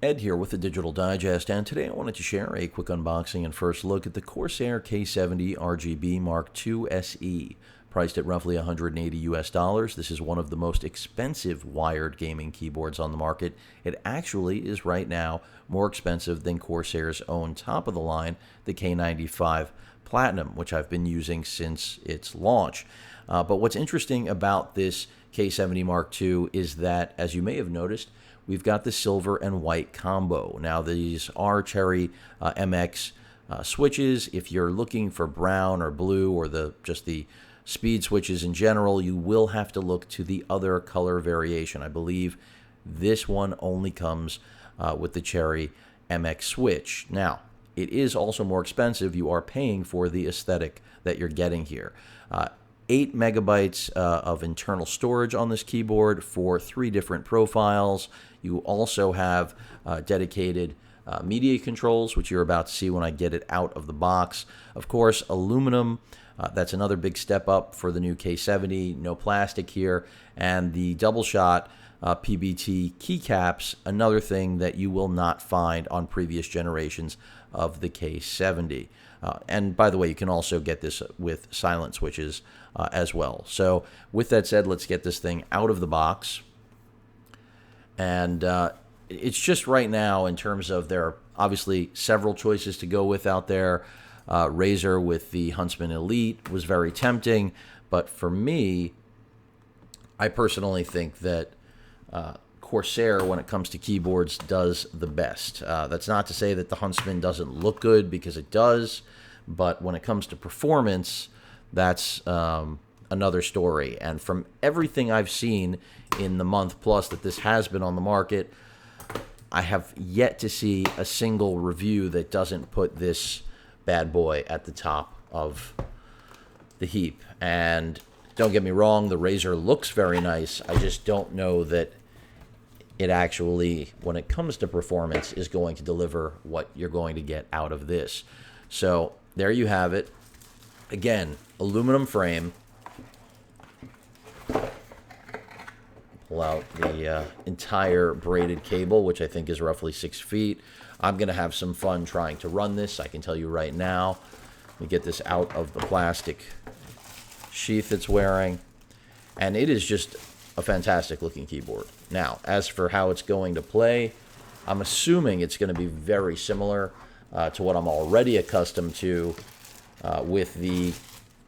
Ed here with the Digital Digest, and today I wanted to share a quick unboxing and first look at the CORSAIR K70 RGB MK.2 SE. Priced at roughly $180 US. This is one of the most expensive wired gaming keyboards on the market. It actually is right now more expensive than Corsair's own top-of-the-line, the K95 Platinum, which I've been using since its launch. But what's interesting about this K70 MK.2 is that, as you may have noticed, we've got the silver and white combo. Now, these are Cherry MX switches. If you're looking for brown or blue or just the speed switches in general, you will have to look to the other color variation. I believe this one only comes with the Cherry MX switch. Now, it is also more expensive. You are paying for the aesthetic that you're getting here. 8 megabytes of internal storage on this keyboard for 3 different profiles. You also have dedicated media controls, which you're about to see when I get it out of the box. Of course, aluminum. That's another big step up for the new K70. No plastic here. And the double shot PBT keycaps, another thing that you will not find on previous generations of the K70. And by the way, you can also get this with silent switches as well. So with that said, let's get this thing out of the box. And it's just right now, in terms of, there are obviously several choices to go with out there. Razer with the Huntsman Elite was very tempting, but for me, I personally think that Corsair, when it comes to keyboards, does the best. That's not to say that the Huntsman doesn't look good, because it does, but when it comes to performance, that's another story. And from everything I've seen in the month plus that this has been on the market, I have yet to see a single review that doesn't put this bad boy at the top of the heap. And don't get me wrong, the Razer looks very nice. I just don't know that it actually, when it comes to performance, is going to deliver what you're going to get out of this. So there you have it. Again, aluminum frame. Pull out the entire braided cable, which I think is roughly 6 feet. I'm going to have some fun trying to run this, I can tell you right now. Let me get this out of the plastic sheath it's wearing. And it is just a fantastic looking keyboard. Now, as for how it's going to play, I'm assuming it's going to be very similar to what I'm already accustomed to with the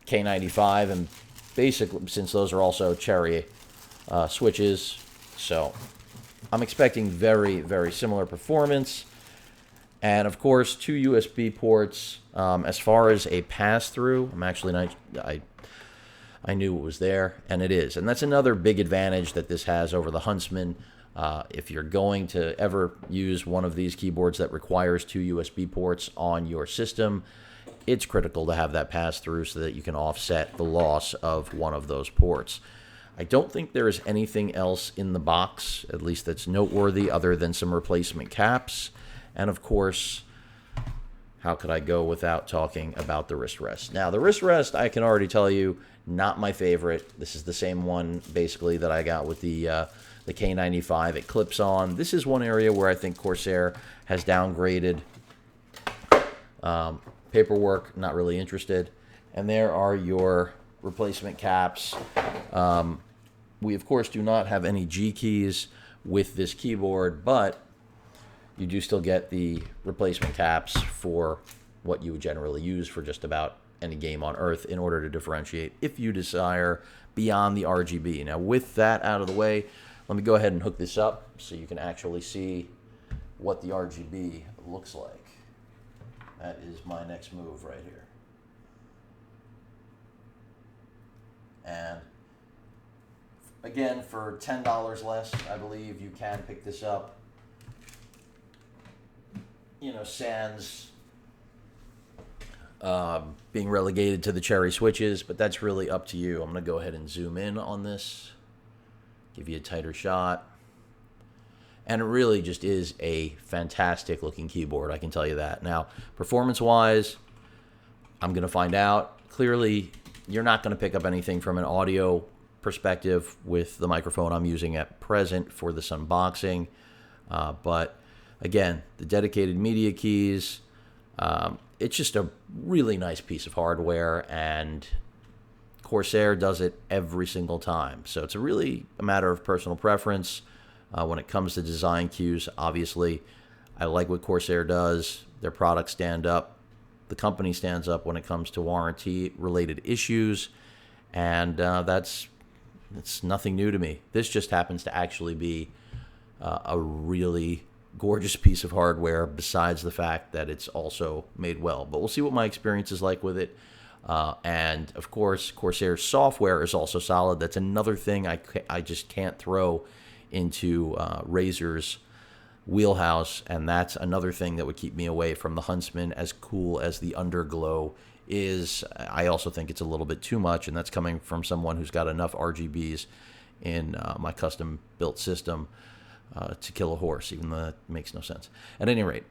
K95, and basically, since those are also Cherry switches, so I'm expecting very, very similar performance. And of course, 2 USB ports. As far as a pass-through, I'm actually not, I knew it was there, and it is. And that's another big advantage that this has over the Huntsman. If you're going to ever use one of these keyboards that requires 2 USB ports on your system, it's critical to have that pass-through so that you can offset the loss of one of those ports. I don't think there is anything else in the box, at least that's noteworthy, other than some replacement caps. And of course, how could I go without talking about the wrist rest? Now, the wrist rest, I can already tell you, not my favorite. This is the same one, basically, that I got with the K95. It clips on. This is one area where I think Corsair has downgraded. Paperwork, not really interested. And there are your replacement caps. We, of course, do not have any G keys with this keyboard, but you do still get the replacement caps for what you would generally use for just about any game on Earth in order to differentiate if you desire beyond the RGB. Now, with that out of the way, let me go ahead and hook this up so you can actually see what the RGB looks like. That is my next move right here. And again, for $10 less, I believe you can pick this up. You know, sans being relegated to the Cherry switches, but that's really up to you. I'm going to go ahead and zoom in on this, give you a tighter shot. And it really just is a fantastic looking keyboard, I can tell you that. Now, performance-wise, I'm going to find out. Clearly, you're not going to pick up anything from an audio perspective with the microphone I'm using at present for this unboxing. But Again, the dedicated media keys. It's just a really nice piece of hardware, and Corsair does it every single time. So it's really a matter of personal preference. When it comes to design cues, obviously, I like what Corsair does. Their products stand up. The company stands up when it comes to warranty-related issues, and that's nothing new to me. This just happens to actually be a really gorgeous piece of hardware, besides the fact that it's also made well. But we'll see what my experience is like with it. And, of course, Corsair's software is also solid. That's another thing I just can't throw into Razer's wheelhouse, and that's another thing that would keep me away from the Huntsman. As cool as the Underglow is, I also think it's a little bit too much, and that's coming from someone who's got enough RGBs in my custom-built system to kill a horse, even though that makes no sense. At any rate,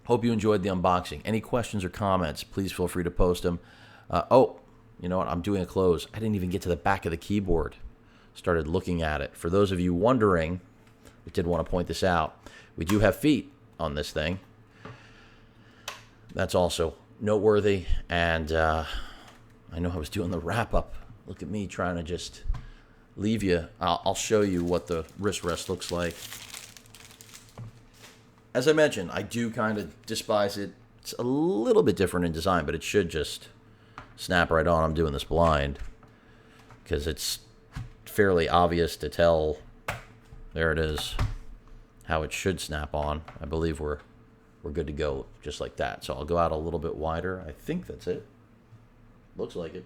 hope you enjoyed the unboxing. Any questions or comments, please feel free to post them. Oh, you know what? I'm doing a close. I didn't even get to the back of the keyboard. Started looking at it. For those of you wondering, I did want to point this out. We do have feet on this thing. That's also noteworthy. And I know I was doing the wrap-up. Look at me trying to just leave you. I'll show you what the wrist rest looks like. As I mentioned, I do kind of despise it. It's a little bit different in design, but it should just snap right on. I'm doing this blind because it's fairly obvious to tell. There it is, how it should snap on. I believe we're good to go just like that. So I'll go out a little bit wider. I think that's it. Looks like it.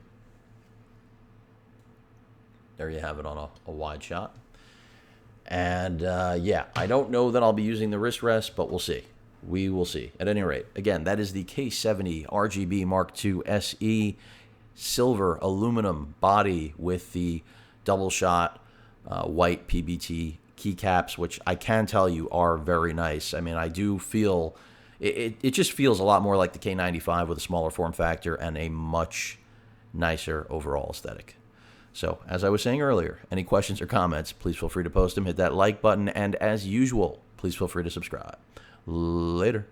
There you have it on a wide shot. And yeah, I don't know that I'll be using the wrist rest, but we'll see. We will see. At any rate, again, that is the K70 RGB MK.2 SE silver aluminum body with the double shot white PBT keycaps, which I can tell you are very nice. I mean, I do feel it just feels a lot more like the K95 with a smaller form factor and a much nicer overall aesthetic. So, as I was saying earlier, any questions or comments, please feel free to post them. Hit that like button, and as usual, please feel free to subscribe. Later.